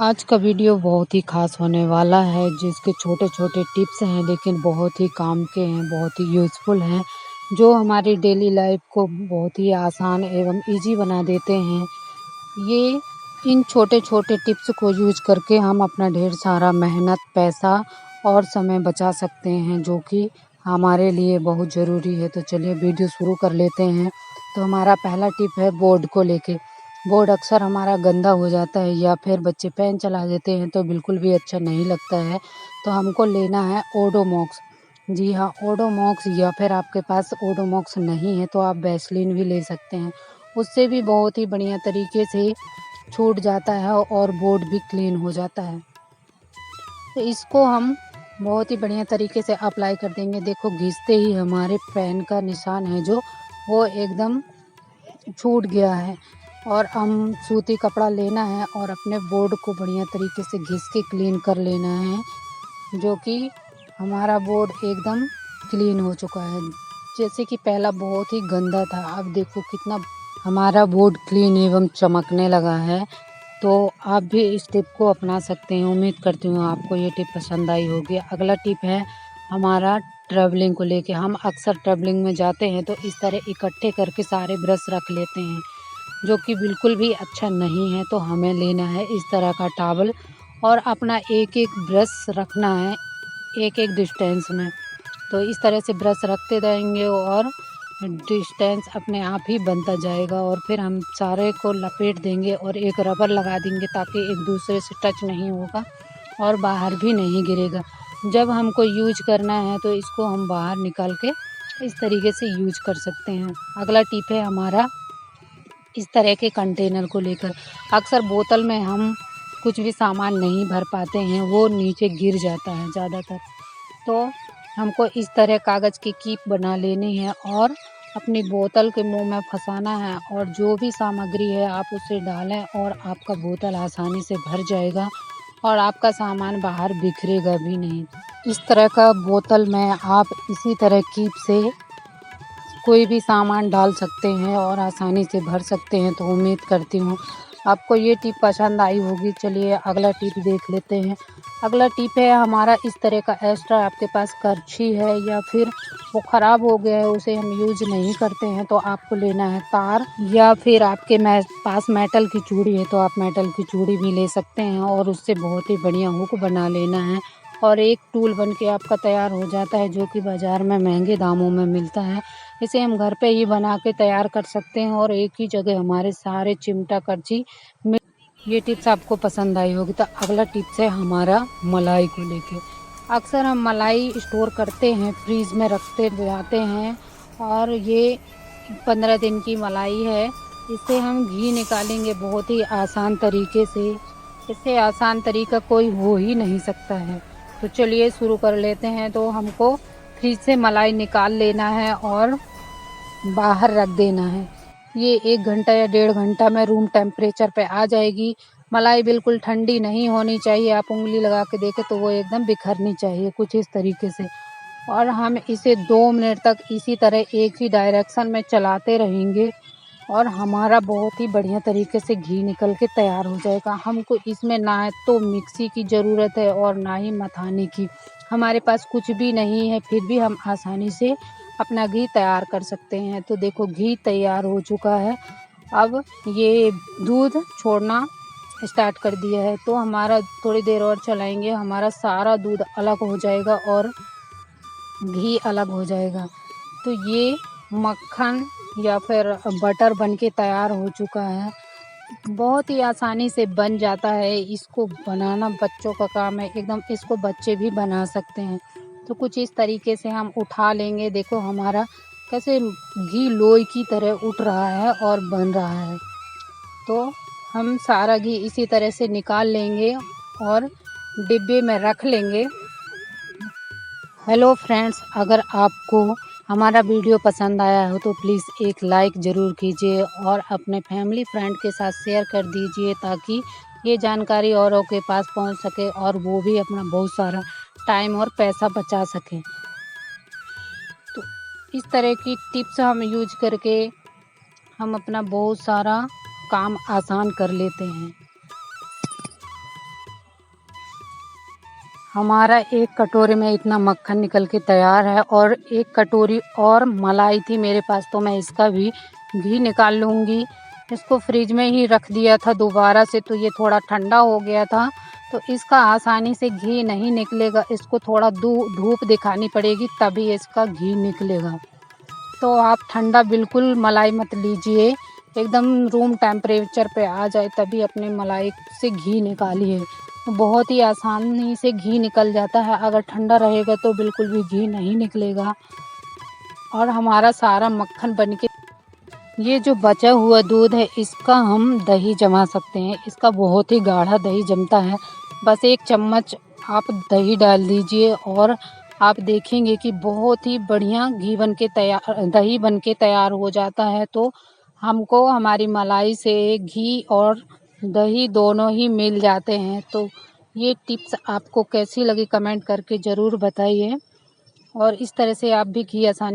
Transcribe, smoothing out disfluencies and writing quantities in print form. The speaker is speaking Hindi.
आज का वीडियो बहुत ही ख़ास होने वाला है, जिसके छोटे-छोटे टिप्स हैं लेकिन बहुत ही काम के हैं, बहुत ही यूज़फुल हैं, जो हमारी डेली लाइफ़ को बहुत ही आसान एवं ईज़ी बना देते हैं। ये इन छोटे-छोटे टिप्स को यूज़ करके हम अपना ढेर सारा मेहनत, पैसा और समय बचा सकते हैं, जो कि हमारे लिए बहुत ज़रूरी है। तो चलिए वीडियो शुरू कर लेते हैं। तो हमारा पहला टिप है बोर्ड को लेके। बोर्ड अक्सर हमारा गंदा हो जाता है या फिर बच्चे पेन चला देते हैं तो बिल्कुल भी अच्छा नहीं लगता है। तो हमको लेना है ओडोमॉस। जी हाँ, ओडोमॉस या फिर आपके पास ओडोमॉस नहीं है तो आप वैसलीन भी ले सकते हैं। उससे भी बहुत ही बढ़िया तरीके से छूट जाता है और बोर्ड भी क्लीन हो जाता है। तो इसको हम बहुत ही बढ़िया तरीके से अप्लाई कर देंगे। देखो घिसते ही हमारे पेन का निशान है जो वो एकदम छूट गया है। और हम सूती कपड़ा लेना है और अपने बोर्ड को बढ़िया तरीके से घिस के क्लीन कर लेना है, जो कि हमारा बोर्ड एकदम क्लीन हो चुका है। जैसे कि पहला बहुत ही गंदा था, अब देखो कितना हमारा बोर्ड क्लीन एवं चमकने लगा है। तो आप भी इस टिप को अपना सकते हैं। उम्मीद करती हूँ आपको ये टिप पसंद आई होगी। अगला टिप है हमारा ट्रैवलिंग को लेके। हम अक्सर ट्रैवलिंग में जाते हैं तो इस तरह इकट्ठे करके सारे ब्रश रख लेते हैं, जो कि बिल्कुल भी अच्छा नहीं है। तो हमें लेना है इस तरह का टॉवल और अपना एक-एक ब्रश रखना है एक-एक डिस्टेंस में। तो इस तरह से ब्रश रखते रहेंगे और डिस्टेंस अपने आप ही बनता जाएगा और फिर हम सारे को लपेट देंगे और एक रबर लगा देंगे ताकि एक दूसरे से टच नहीं होगा और बाहर भी नहीं गिरेगा। जब हमको यूज करना है तो इसको हम बाहर निकाल के इस तरीके से यूज कर सकते हैं। अगला टिप है हमारा इस तरह के कंटेनर को लेकर। अक्सर बोतल में हम कुछ भी सामान नहीं भर पाते हैं, वो नीचे गिर जाता है ज़्यादातर। तो हमको इस तरह कागज़ की कीप बना लेनी है और अपनी बोतल के मुंह में फंसाना है और जो भी सामग्री है आप उसे डालें और आपका बोतल आसानी से भर जाएगा और आपका सामान बाहर बिखरेगा भी नहीं। इस तरह का बोतल में आप इसी तरह कीप से कोई भी सामान डाल सकते हैं और आसानी से भर सकते हैं। तो उम्मीद करती हूँ आपको ये टिप पसंद आई होगी। चलिए अगला टिप देख लेते हैं। अगला टिप है हमारा इस तरह का एक्स्ट्रा आपके पास करछी है या फिर वो ख़राब हो गया है, उसे हम यूज़ नहीं करते हैं, तो आपको लेना है तार या फिर आपके पास मेटल की चूड़ी है तो आप मेटल की चूड़ी भी ले सकते हैं और उससे बहुत ही बढ़िया हुक बना लेना है और एक टूल बन के आपका तैयार हो जाता है, जो कि बाज़ार में महंगे दामों में मिलता है। इसे हम घर पे ही बना के तैयार कर सकते हैं और एक ही जगह हमारे सारे चिमटा करछी मिल। ये टिप्स आपको पसंद आई होगी। तो अगला टिप्स है हमारा मलाई को लेके। अक्सर हम मलाई स्टोर करते हैं, फ्रीज में रखते जाते हैं और ये 15 दिन की मलाई है। इससे हम घी निकालेंगे बहुत ही आसान तरीके से। इससे आसान तरीका कोई हो ही नहीं सकता है। तो चलिए शुरू कर लेते हैं। तो हमको फ्रिज से मलाई निकाल लेना है और बाहर रख देना है। ये 1 घंटा या 1.5 घंटा में रूम टेम्परेचर पे आ जाएगी। मलाई बिल्कुल ठंडी नहीं होनी चाहिए। आप उँगली लगा के देखें तो वो एकदम बिखरनी चाहिए, कुछ इस तरीके से। और हम इसे 2 मिनट तक इसी तरह एक ही डायरेक्शन में चलाते रहेंगे और हमारा बहुत ही बढ़िया तरीके से घी निकल के तैयार हो जाएगा। हमको इसमें ना तो मिक्सी की ज़रूरत है और ना ही मथाने की। हमारे पास कुछ भी नहीं है, फिर भी हम आसानी से अपना घी तैयार कर सकते हैं। तो देखो घी तैयार हो चुका है। अब ये दूध छोड़ना स्टार्ट कर दिया है, तो हमारा थोड़ी देर और चलाएँगे, हमारा सारा दूध अलग हो जाएगा और घी अलग हो जाएगा। तो ये मक्खन या फिर बटर बन के तैयार हो चुका है। बहुत ही आसानी से बन जाता है। इसको बनाना बच्चों का काम है, एकदम इसको बच्चे भी बना सकते हैं। तो कुछ इस तरीके से हम उठा लेंगे। देखो हमारा कैसे घी लोई की तरह उठ रहा है और बन रहा है। तो हम सारा घी इसी तरह से निकाल लेंगे और डिब्बे में रख लेंगे। हेलो फ्रेंड्स, अगर आपको हमारा वीडियो पसंद आया हो तो प्लीज़ एक लाइक ज़रूर कीजिए और अपने फैमिली फ्रेंड के साथ शेयर कर दीजिए, ताकि ये जानकारी औरों के पास पहुंच सके और वो भी अपना बहुत सारा टाइम और पैसा बचा सकें। तो इस तरह की टिप्स हम यूज करके हम अपना बहुत सारा काम आसान कर लेते हैं। हमारा एक कटोरे में इतना मक्खन निकल के तैयार है और एक कटोरी और मलाई थी मेरे पास, तो मैं इसका भी घी निकाल लूँगी। इसको फ्रिज में ही रख दिया था दोबारा से, तो ये थोड़ा ठंडा हो गया था, तो इसका आसानी से घी नहीं निकलेगा। इसको थोड़ा धूप दिखानी पड़ेगी तभी इसका घी निकलेगा। तो आप ठंडा बिल्कुल मलाई मत लीजिए, एकदम रूम टेम्परेचर पे आ जाए तभी अपने मलाई से घी निकालिए। बहुत ही आसानी से घी निकल जाता है, अगर ठंडा रहेगा तो बिल्कुल भी घी नहीं निकलेगा। और हमारा सारा मक्खन बनके ये जो बचा हुआ दूध है इसका हम दही जमा सकते हैं। इसका बहुत ही गाढ़ा दही जमता है। बस 1 चम्मच आप दही डाल दीजिए और आप देखेंगे कि बहुत ही बढ़िया दही बन के तैयार हो जाता है। तो हमको हमारी मलाई से घी और दही दोनों ही मिल जाते हैं। तो ये टिप्स आपको कैसी लगी कमेंट करके ज़रूर बताइए और इस तरह से आप भी घी आसानी